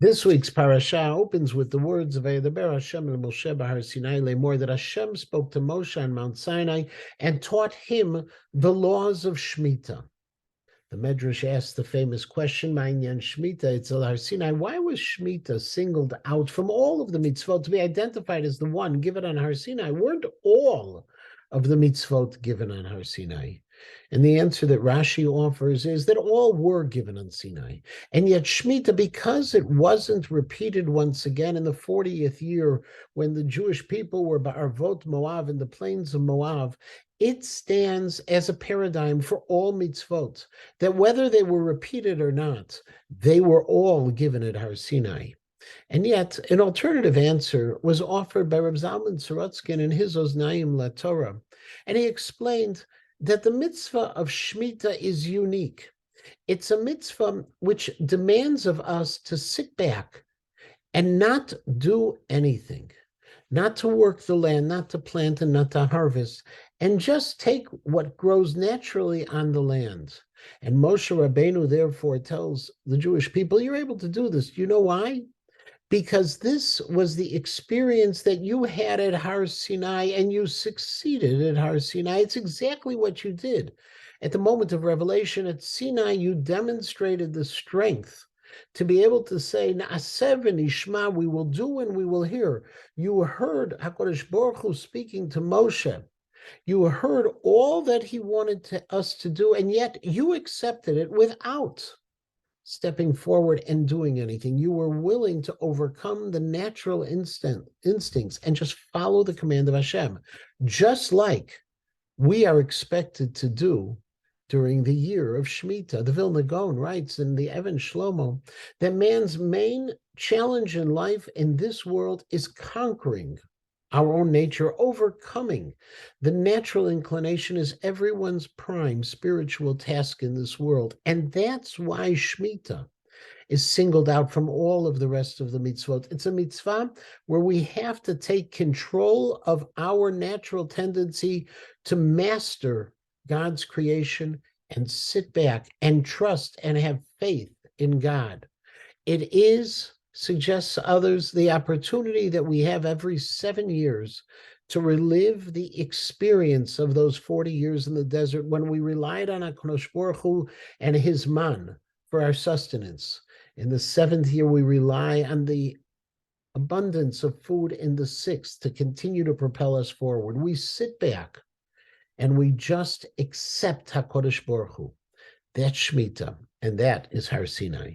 This week's parasha opens with the words of Vayedaber Hashem el Moshe Behar Sinai Lemor, that Hashem spoke to Moshe on Mount Sinai and taught him the laws of Shemitah. The Medrash asks the famous question, Ma'inyan Shemitah, it's Har Sinai. Why was Shemitah singled out from all of the mitzvot to be identified as the one given on Har Sinai? Weren't all of the mitzvot given on Har Sinai? And the answer that Rashi offers is that all were given on Sinai. And yet Shemitah, because it wasn't repeated once again in the 40th year when the Jewish people were Ba'arvot Moab in the plains of Moab, it stands as a paradigm for all mitzvot, that whether they were repeated or not, they were all given at Har Sinai. And yet, an alternative answer was offered by Reb Zalman Sorotzkin in his Oznaim LaTorah. And he explained that the mitzvah of Shemitah is unique. It's a mitzvah which demands of us to sit back and not do anything, not to work the land, not to plant and not to harvest, and just take what grows naturally on the land. And Moshe Rabbeinu therefore tells the Jewish people, you're able to do this. Do you know why? Because this was the experience that you had at Har Sinai, and you succeeded at Har Sinai. It's exactly what you did. At the moment of revelation at Sinai, you demonstrated the strength to be able to say, Na'aseh v'nishma, we will do and we will hear. You heard HaKadosh Baruch Hu speaking to Moshe. You heard all that he wanted us to do, and yet you accepted it without stepping forward and doing anything. You were willing to overcome the natural instincts and just follow the command of Hashem, just like we are expected to do during the year of Shemitah. The Vilna Gaon writes in the Even Shlomo that man's main challenge in life in this world is conquering our own nature, overcoming the natural inclination is everyone's prime spiritual task in this world. And that's why Shemitah is singled out from all of the rest of the mitzvot. It's a mitzvah where we have to take control of our natural tendency to master God's creation and sit back and trust and have faith in God. It suggests to others the opportunity that we have every 7 years to relive the experience of those 40 years in the desert when we relied on HaKadosh Baruch Hu and his man for our sustenance. In the 7th year, we rely on the abundance of food in the 6th to continue to propel us forward. We sit back and we just accept HaKadosh Baruch Hu. That's Shemitah, and that is Har Sinai.